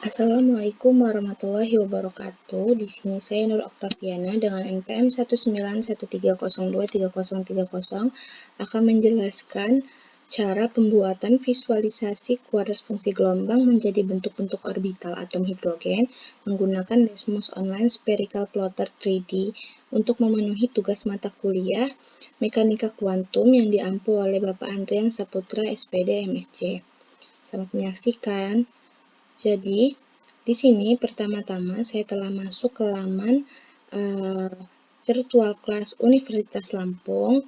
Assalamualaikum warahmatullahi wabarakatuh. Di sini saya Nur Oktaviana dengan NPM 19130230330 akan menjelaskan cara pembuatan visualisasi kuadrat fungsi gelombang menjadi bentuk-bentuk orbital atom hidrogen menggunakan Desmos Online Spherical Plotter 3D untuk memenuhi tugas mata kuliah Mekanika Kuantum yang diampu oleh Bapak Andrian Saputra SPD MSc. Selamat menyaksikan. Jadi, di sini pertama-tama saya telah masuk ke laman virtual class Universitas Lampung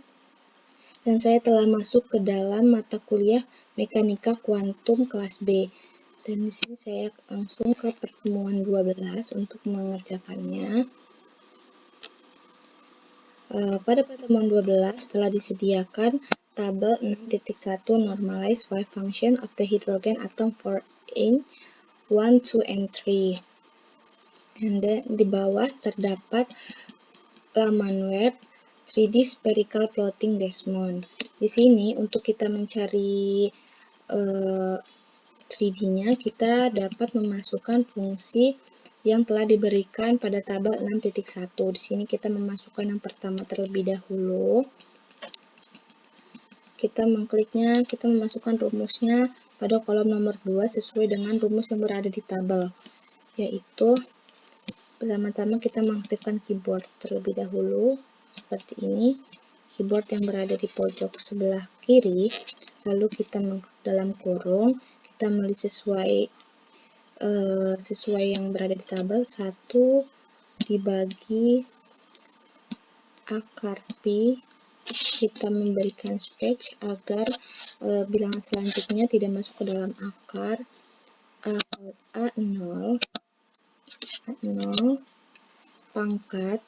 dan saya telah masuk ke dalam mata kuliah Mekanika Kuantum kelas B. Dan di sini saya langsung ke pertemuan 12 untuk mengerjakannya. Pada pertemuan 12 telah disediakan tabel 6.1 Normalize wave function of the hydrogen atom for in 1, 2, and 3. Dan di bawah terdapat laman web 3D Spherical Plotting Desmos. Di sini untuk kita mencari 3D-nya, kita dapat memasukkan fungsi yang telah diberikan pada tabel 6.1. Di sini kita memasukkan yang pertama terlebih dahulu. Kita mengkliknya, kita memasukkan rumusnya pada kolom nomor 2 sesuai dengan rumus yang berada di tabel, yaitu pertama-tama kita mengaktifkan keyboard terlebih dahulu seperti ini, keyboard yang berada di pojok sebelah kiri, lalu kita dalam kurung, kita menulis sesuai yang berada di tabel, 1 dibagi akar pi. Kita memberikan space agar bilangan selanjutnya tidak masuk ke dalam akar. A0 pangkat,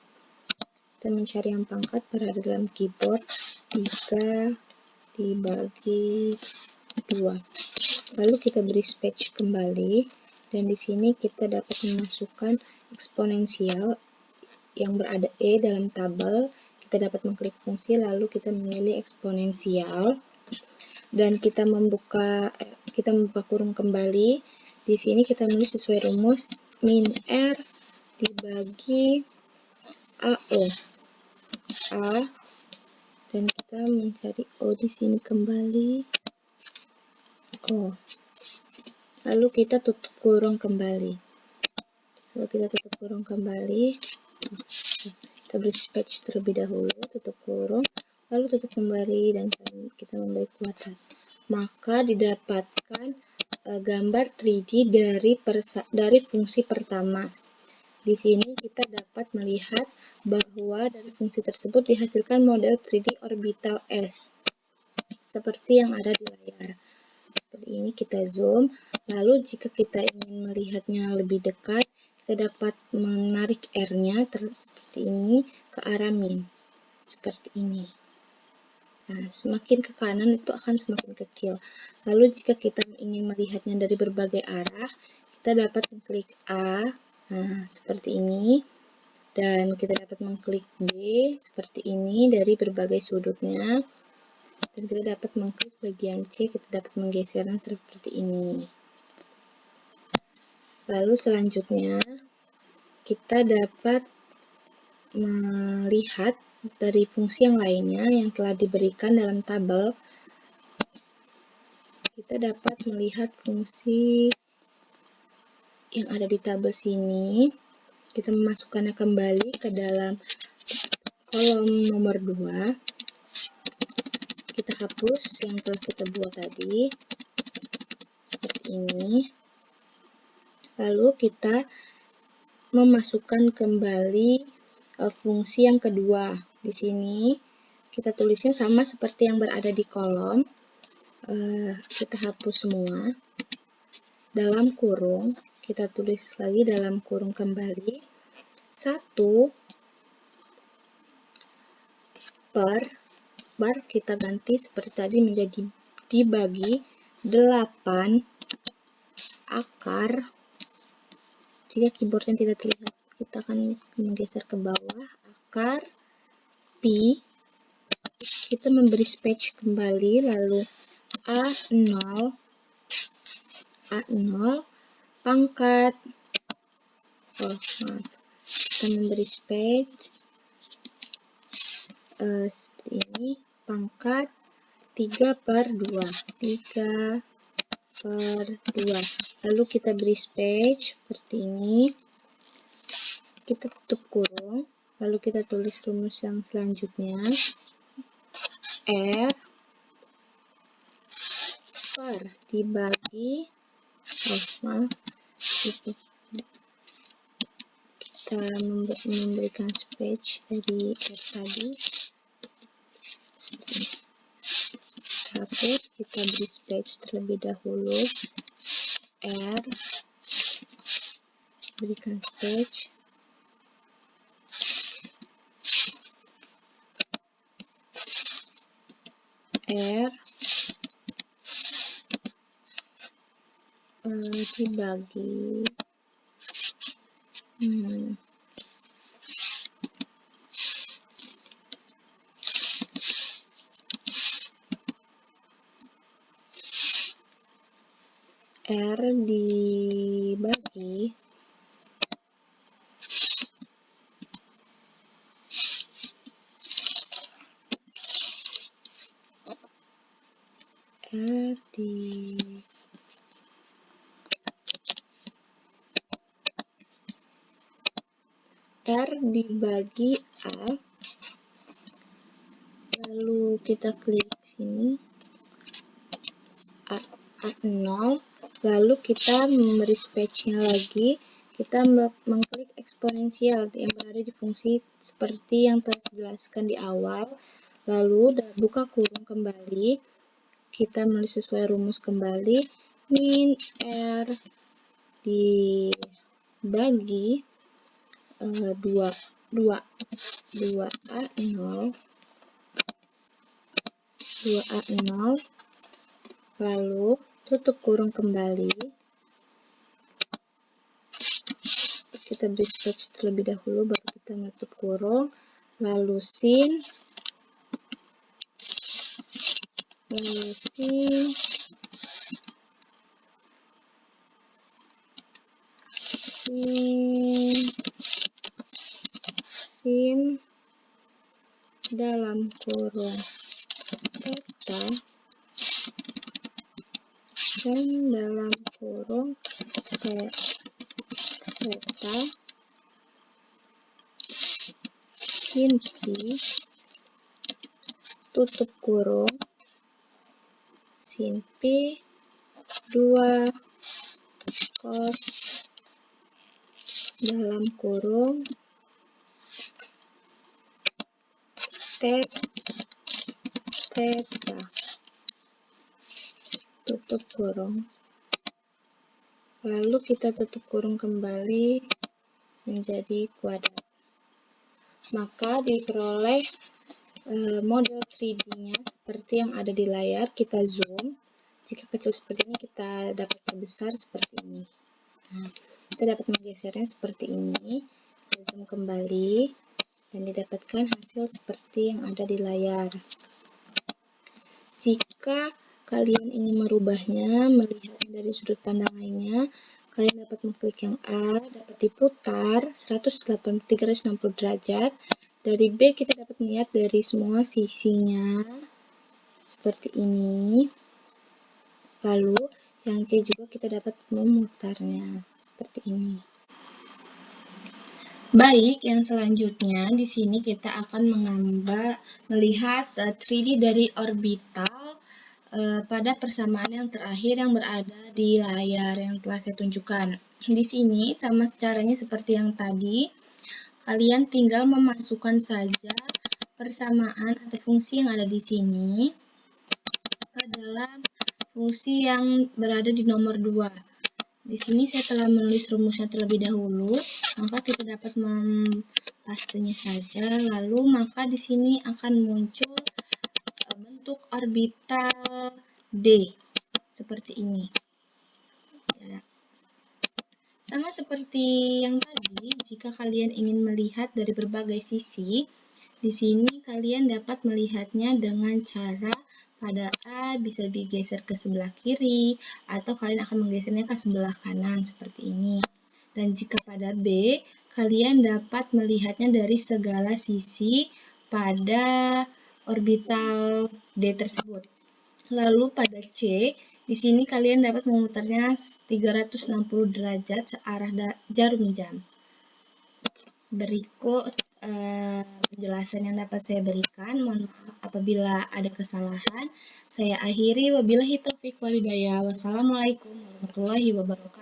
kita mencari yang pangkat berada dalam keyboard, 3 dibagi 2. Lalu kita beri space kembali, dan di sini kita dapat memasukkan eksponensial yang berada E dalam tabel. Kita dapat mengklik fungsi, lalu kita memilih eksponensial, dan kita membuka kurung kembali. Di sini kita menulis sesuai rumus min R dibagi AO. Dan kita mencari O di sini kembali. O. Lalu kita tutup kurung kembali. Kita beri space terlebih dahulu, tutup kurung, lalu tutup kembali, dan kita memberi kuadrat. Maka didapatkan gambar 3D dari fungsi pertama. Di sini kita dapat melihat bahwa dari fungsi tersebut dihasilkan model 3D orbital S, seperti yang ada di layar. Seperti ini kita zoom, lalu jika kita ingin melihatnya lebih dekat, kita dapat menarik R-nya seperti ini ke arah min, seperti ini. Nah, semakin ke kanan itu akan semakin kecil. Lalu jika kita ingin melihatnya dari berbagai arah, kita dapat mengklik A, nah seperti ini, dan kita dapat mengklik B seperti ini dari berbagai sudutnya, dan kita dapat mengklik bagian C, kita dapat menggesernya seperti ini. Lalu selanjutnya kita dapat melihat dari fungsi yang lainnya yang telah diberikan dalam tabel. Kita dapat melihat fungsi yang ada di tabel sini. Kita memasukkannya kembali ke dalam kolom nomor 2. Kita hapus yang telah kita buat tadi seperti ini. Lalu kita memasukkan kembali fungsi yang kedua. Di sini kita tulisnya sama seperti yang berada di kolom. Kita hapus semua. Dalam kurung, kita tulis lagi dalam kurung kembali. 1 per bar kita ganti seperti tadi menjadi dibagi 8 akar. Jika keyboardnya tidak terlihat, kita akan menggeser ke bawah, akar pi, kita memberi space kembali, lalu A0 pangkat, kita memberi space seperti ini, pangkat 3/2, 3/2. Lalu kita beri space seperti ini, kita tutup kurung, lalu kita tulis rumus yang selanjutnya, R per dibagi, kita memberikan space dari R tadi, seperti ini. Hapus, kita beri space terlebih dahulu, R, berikan space, R dibagi R dibagi R dibagi A, lalu kita klik sini A0, lalu kita memberi space-nya lagi, kita mengklik eksponensial yang berada di fungsi seperti yang telah dijelaskan di awal, lalu buka kurung kembali, kita menulis sesuai rumus kembali, min R dibagi 2A0, lalu tutup kurung kembali, kita beri space terlebih dahulu, baru kita menutup kurung, lalu sin dalam kurung theta sin dalam kurung theta sin pi tutup kurung sin pi 2 cos dalam kurung theta tutup kurung, lalu kita tutup kurung kembali menjadi kuadrat. Maka diperoleh model 3D-nya seperti yang ada di layar. Kita zoom, jika kecil seperti ini kita dapat perbesar seperti ini. Kita dapat menggesernya seperti ini, kita zoom kembali dan didapatkan hasil seperti yang ada di layar. Jika kalian ingin merubahnya, melihatnya dari sudut pandang lainnya, kalian dapat mengklik yang A, dapat diputar 360 derajat. Dari B kita dapat melihat dari semua sisinya seperti ini. Lalu yang C juga kita dapat memutarnya seperti ini. Baik, yang selanjutnya di sini kita akan melihat 3D dari orbital pada persamaan yang terakhir yang berada di layar yang telah saya tunjukkan. Di sini sama caranya seperti yang tadi, kalian tinggal memasukkan saja persamaan atau fungsi yang ada di sini ke dalam fungsi yang berada di nomor 2. Di sini saya telah menulis rumusnya terlebih dahulu, maka kita dapat mempastenya saja, lalu maka di sini akan muncul bentuk orbital D seperti ini. Ya. Sama seperti yang tadi, jika kalian ingin melihat dari berbagai sisi, di sini kalian dapat melihatnya dengan cara pada A bisa digeser ke sebelah kiri, atau kalian akan menggesernya ke sebelah kanan seperti ini. Dan jika pada B, kalian dapat melihatnya dari segala sisi pada orbital D tersebut. Lalu pada C, di sini kalian dapat memutarnya 360 derajat searah jarum jam. Berikut penjelasan yang dapat saya berikan. Mohon maaf apabila ada kesalahan. Saya akhiri, wabillahi taufiq walhidayah. Wassalamualaikum warahmatullahi wabarakatuh.